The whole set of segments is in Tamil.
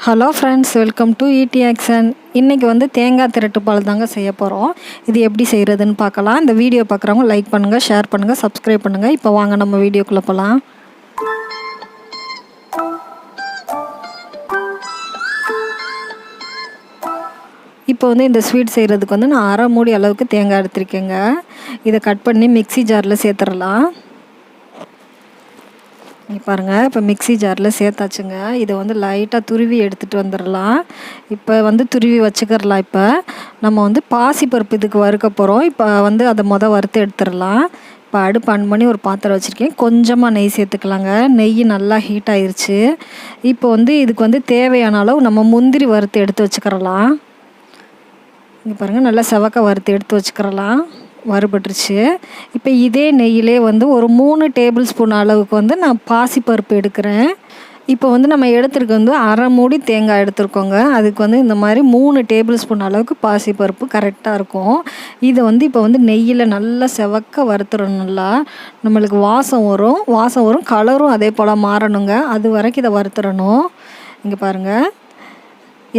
Hello friends, welcome to ED action. இன்றைக்கி தேங்காய் திரட்டு பால் தாங்க செய்ய போகிறோம். இது எப்படி செய்கிறதுன்னு பார்க்கலாம். இந்த வீடியோ பார்க்குறவங்க லைக் பண்ணுங்கள், ஷேர் பண்ணுங்கள், சப்ஸ்கிரைப் பண்ணுங்கள். இப்போ வாங்க நம்ம வீடியோக்குள்ளே போகலாம். இப்போ இந்த ஸ்வீட் செய்கிறதுக்கு நான் அரை மூடி அளவுக்கு தேங்காய் எடுத்திருக்கேங்க. இதை கட் பண்ணி மிக்ஸி ஜாரில் சேர்த்துடலாம். இங்கே பாருங்கள், இப்போ மிக்ஸி ஜாரில் சேர்த்தாச்சுங்க. இதை லைட்டாக துருவி எடுத்துகிட்டு வந்துடலாம். இப்போ துருவி வச்சுக்கிறலாம். இப்போ நம்ம பாசிப்பருப்பு இதுக்கு வறுக்க போகிறோம். இப்போ அதை வறுத்து எடுத்துடலாம். இப்போ அடுப்பு ஆன் பண்ணி ஒரு பாத்திரம் வச்சுருக்கேன். கொஞ்சமாக நெய் சேர்த்துக்கலாங்க. நெய் நல்லா ஹீட் ஆயிடுச்சு. இப்போ இதுக்கு தேவையான அளவு நம்ம முந்திரி வறுத்து எடுத்து வச்சுக்கிறலாம். இங்கே பாருங்கள், நல்லா செவக்க வறுத்து எடுத்து வச்சுக்கிறலாம். வறுபட்டுருச்சு. இப்போ இதே நெய்யிலே ஒரு 3 டேபிள் ஸ்பூன் அளவுக்கு நான் பாசிப்பருப்பு எடுக்கிறேன். இப்போ நம்ம எடுத்துருக்கு அரை மூடி தேங்காய் எடுத்துருக்கோங்க. அதுக்கு இந்த மாதிரி 3 டேபிள் ஸ்பூன் அளவுக்கு பாசிப்பருப்பு கரெக்டாக இருக்கும். இதை இப்போ நெய்யில் நல்லா செவக்க வறுத்துடணும். நல்லா நம்மளுக்கு வாசம் வரும், கலரும் அதே போல் மாறணுங்க. அது வரைக்கும் இதை வறுத்துடணும். இங்கே பாருங்கள்,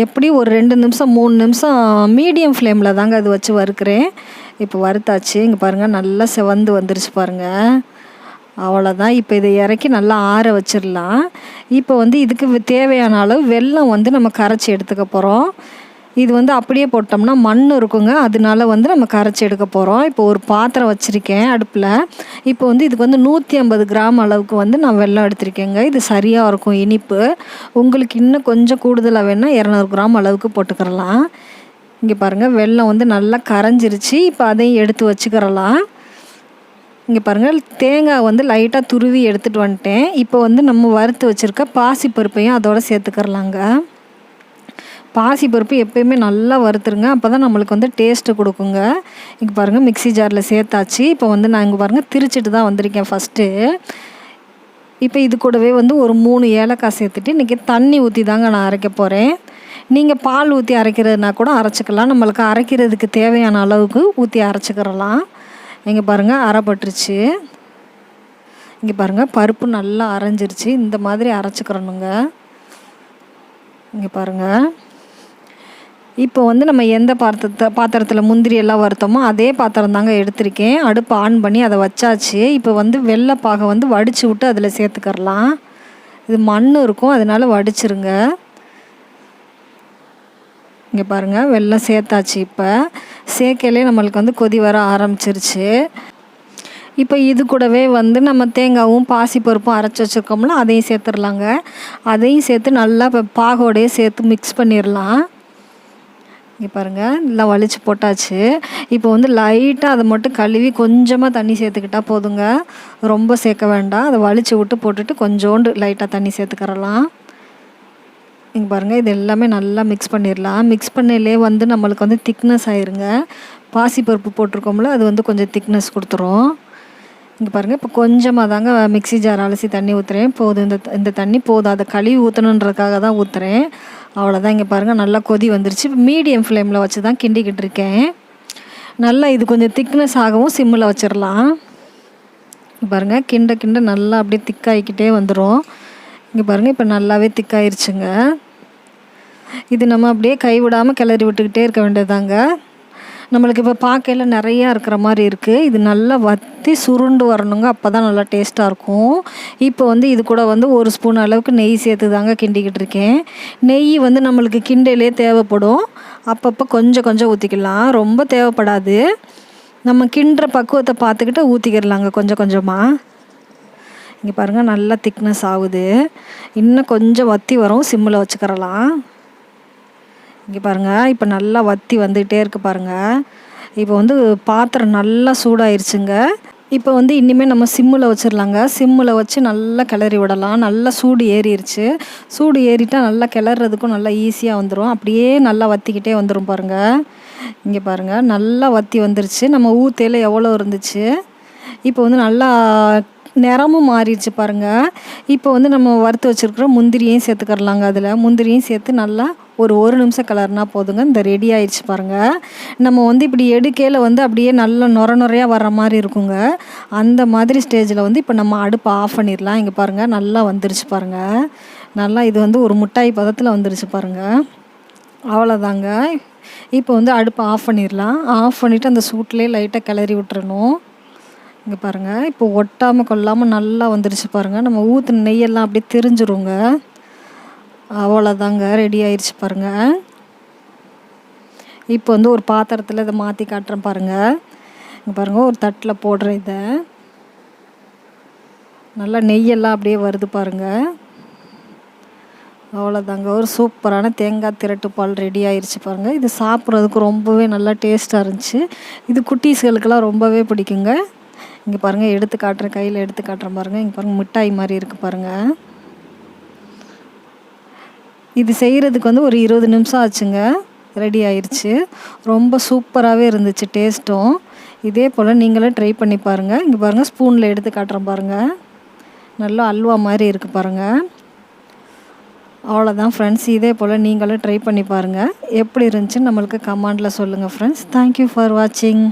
எப்படி ஒரு 2 நிமிஷம் 3 நிமிஷம் மீடியம் ஃப்ளேமில் தாங்க அது வச்சு வறுக்கிறேன். இப்போ வறுத்தாச்சு. இங்கே பாருங்கள், நல்லா செவந்து வந்துருச்சு பாருங்கள். அவ்வளோதான். இப்போ இதை இறக்கி நல்லா ஆற வச்சிடலாம். இப்போ இதுக்கு தேவையான அளவு வெல்லம் நம்ம கரைச்சி எடுத்துக்க போகிறோம். இது அப்படியே போட்டோம்னா மண் இருக்குங்க. அதனால நம்ம கரைச்சி எடுக்க போகிறோம். இப்போ ஒரு பாத்திரம் வச்சுருக்கேன் அடுப்பில். இப்போ இதுக்கு 150 கிராம் அளவுக்கு நான் வெல்லம் எடுத்திருக்கேங்க. இது சரியாக இருக்கும் இனிப்பு. உங்களுக்கு இன்னும் கொஞ்சம் கூடுதலாக வேணால் 200 கிராம் அளவுக்கு போட்டுக்கிறலாம். இங்கே பாருங்கள், வெல்லம் நல்லா கரைஞ்சிருச்சு. இப்போ அதையும் எடுத்து வச்சுக்கிறலாம். இங்கே பாருங்கள், தேங்காய் லைட்டாக துருவி எடுத்துகிட்டு வந்துட்டேன். இப்போ நம்ம வறுத்து வச்சுருக்க பாசிப்பருப்பையும் அதோடு சேர்த்துக்கிறலாங்க. பாசிப்பருப்பு எப்போயுமே நல்லா வறுத்துருங்க. அப்போ தான் நம்மளுக்கு டேஸ்ட்டு கொடுக்குங்க. இங்கே பாருங்கள், மிக்ஸி ஜாரில் சேர்த்தாச்சு. இப்போ நான் இங்கே பாருங்கள் திரிச்சிட்டு தான் வந்திருக்கேன் ஃபஸ்ட்டு. இப்போ இது கூடவே ஒரு 3 ஏலக்காய் சேர்த்துட்டு இன்றைக்கி தண்ணி ஊற்றி தாங்க நான் அரைக்க போகிறேன். நீங்கள் பால் ஊற்றி அரைக்கிறதுனா கூட அரைச்சிக்கலாம். நம்மளுக்கு அரைக்கிறதுக்கு தேவையான அளவுக்கு ஊற்றி அரைச்சிக்கிறலாம். இங்கே பாருங்கள், அரைப்பட்டுருச்சு. இங்கே பாருங்கள், பருப்பு நல்லா அரைஞ்சிருச்சு. இந்த மாதிரி அரைச்சிக்கிறணுங்க. இங்கே பாருங்கள், இப்போ நம்ம எந்த பாத்திரத்தில் முந்திரி எல்லாம் வறுத்தோமோ அதே பாத்திரம் தாங்க எடுத்திருக்கேன். அடுப்பு ஆன் பண்ணி அதை வச்சாச்சு. இப்போ வெள்ளைப்பாகை வடித்து விட்டு அதில் சேர்த்துக்கிறலாம். இது மண் இருக்கும், அதனால வடிச்சிருங்க. இங்கே பாருங்கள், வெல்லம் சேர்த்தாச்சு. இப்போ சேர்க்கையிலே நம்மளுக்கு கொதி வர ஆரம்பிச்சிருச்சு. இப்போ இது கூடவே நம்ம தேங்காயும் பாசிப்பருப்பும் அரைச்சி வச்சுருக்கோம்ல, அதையும் சேர்த்துடலாங்க. அதையும் சேர்த்து நல்லா இப்போ பாகோடையே சேர்த்து மிக்ஸ் பண்ணிடலாம். இங்கே பாருங்கள், நல்லா வலிச்சு போட்டாச்சு. இப்போ லைட்டாக அதை மட்டும் கழுவி கொஞ்சமாக தண்ணி சேர்த்துக்கிட்டால் போதுங்க. ரொம்ப சேர்க்க வேண்டாம். அதை வலிச்சு விட்டு போட்டுட்டு கொஞ்சோண்டு லைட்டாக தண்ணி சேர்த்துக்கிறலாம். இங்கே பாருங்கள், இது எல்லாமே நல்லா மிக்ஸ் பண்ணிடலாம். மிக்ஸ் பண்ணலே நம்மளுக்கு திக்னஸ் ஆயிருங்க. பாசிப்பருப்பு போட்டிருக்கோம்ல, அது கொஞ்சம் திக்னஸ் கொடுத்துரும். இங்கே பாருங்கள், இப்போ கொஞ்சமாக தாங்க மிக்ஸி ஜார் அலசி தண்ணி ஊற்றுறேன். போதும், இந்த தண்ணி போதும். அதை கழுவி ஊற்றணுன்றதுக்காக தான் ஊற்றுறேன். அவ்வளோதான். இங்கே பாருங்கள், நல்லா கொதி வந்துருச்சு. மீடியம் ஃப்ளேமில் வச்சு தான் கிண்டிக்கிட்டு இருக்கேன். நல்லா இது கொஞ்சம் திக்னஸ் ஆகவும் சிம்மில் வச்சிடலாம். பாருங்கள், கிண்ட கிண்ட நல்லா அப்படியே திக்காகிக்கிட்டே வந்துடும். இங்கே பாருங்கள், இப்போ நல்லாவே திக்காயிருச்சுங்க. இது நம்ம அப்படியே கைவிடாமல் கிளறி விட்டுக்கிட்டே இருக்க வேண்டியதாங்க. நம்மளுக்கு இப்போ பார்க்கையில் நிறையா இருக்கிற மாதிரி இருக்குது. இது நல்லா வற்றி சுருண்டு வரணுங்க. அப்போ தான் நல்லா டேஸ்ட்டாக இருக்கும். இப்போ இது கூட 1 ஸ்பூன் அளவுக்கு நெய் சேர்த்து தாங்க கிண்டிக்கிட்டு இருக்கேன். நெய் நம்மளுக்கு கிண்டையிலே தேவைப்படும். அப்பப்போ கொஞ்சம் கொஞ்சம் ஊற்றிக்கலாம். ரொம்ப தேவைப்படாது. நம்ம கிண்டுற பக்குவத்தை பார்த்துக்கிட்டு ஊற்றிக்கிடலாங்க கொஞ்சம் கொஞ்சமாக. இங்கே பாருங்கள், நல்லா திக்னஸ் ஆகுது. இன்னும் கொஞ்சம் வற்றி வரும். சிம்மில் வச்சுக்கிறலாம். இங்கே பாருங்கள், இப்போ நல்லா வற்றி வந்துகிட்டே இருக்குது பாருங்கள். இப்போ பாத்திரம் நல்லா சூடாயிருச்சுங்க. இப்போ இனிமேல் நம்ம சிம்மில் வச்சிடலாங்க. சிம்மில் வச்சு நல்லா கிளறி விடலாம். நல்லா சூடு ஏறிடுச்சு. சூடு ஏறிட்டால் நல்லா கிளறதுக்கும் நல்லா ஈஸியாக வந்துடும். அப்படியே நல்லா வற்றிக்கிட்டே வந்துடும் பாருங்கள். இங்கே பாருங்கள், நல்லா வற்றி வந்துருச்சு. நம்ம ஊற்றையில் எவ்வளோ இருந்துச்சு. இப்போ நல்லா நிறமும் மாறிடுச்சு பாருங்கள். இப்போ நம்ம வறுத்து வச்சுருக்கிற முந்திரியும் சேர்த்துக்கிறலாங்க. அதில் முந்திரியும் சேர்த்து நல்லா ஒரு நிமிஷம் கலர்னா போதுங்க. இந்த ரெடி ஆயிடுச்சு பாருங்கள். நம்ம இப்படி எடுக்கையில் அப்படியே நல்லா நுரையாக வர்ற மாதிரி இருக்குங்க. அந்த மாதிரி ஸ்டேஜில் இப்போ நம்ம அடுப்பை ஆஃப் பண்ணிடலாம். இங்கே பாருங்கள், நல்லா வந்துருச்சு பாருங்கள். நல்லா இது வந்து ஒரு மிட்டாய் பதத்தில் வந்துருச்சு பாருங்கள். அவ்வளோதாங்க. இப்போ வந்து அடுப்பை ஆஃப் பண்ணிடலாம். ஆஃப் பண்ணிவிட்டு அந்த சூட்லேயே லைட்டாக கிளறி விட்டுறணும். இங்கே பாருங்கள், இப்போ ஒட்டாமல் கொள்ளாமல் நல்லா வந்துருச்சு பாருங்கள். நம்ம ஊற்றின நெய்யெல்லாம் அப்படியே தெரிஞ்சிருங்க. அவ்வளோதாங்க, ரெடி ஆயிடுச்சு பாருங்கள். இப்போ வந்து ஒரு பாத்திரத்தில் இதை மாற்றி காட்டுறேன் பாருங்கள். இங்கே பாருங்கள், ஒரு தட்டில் போடுற இதை நல்லா நெய்யெல்லாம் அப்படியே வருது பாருங்கள். அவ்வளோதாங்க, ஒரு சூப்பரான தேங்காய் திரட்டு பால் ரெடி ஆயிடுச்சு பாருங்கள். இது சாப்பிட்றதுக்கு ரொம்பவே நல்லா டேஸ்ட்டாக இருந்துச்சு. இது குட்டீஸ்களுக்கெல்லாம் ரொம்பவே பிடிக்குங்க. இங்கே பாருங்கள், எடுத்து காட்டுறேன், கையில் எடுத்து காட்டுறேன் பாருங்கள். இங்கே பாருங்கள், மிட்டாய் மாதிரி இருக்குது பாருங்கள். இது செய்கிறதுக்கு வந்து ஒரு 20 நிமிஷம் ஆச்சுங்க. ரெடி ஆயிடுச்சு. ரொம்ப சூப்பராகவே இருந்துச்சு டேஸ்ட்டும். இதே போல் நீங்களும் ட்ரை பண்ணி பாருங்கள். இங்கே பாருங்கள், ஸ்பூனில் எடுத்து காட்டுறேன் பாருங்கள். நல்லா அல்வா மாதிரி இருக்குது பாருங்கள். அவ்வளோதான் ஃப்ரெண்ட்ஸ், இதே போல் நீங்களும் ட்ரை பண்ணி பாருங்கள். எப்படி இருந்துச்சுன்னு நம்மளுக்கு கமெண்டில் சொல்லுங்கள் ஃப்ரெண்ட்ஸ். தேங்க்யூ ஃபார் வாட்சிங்.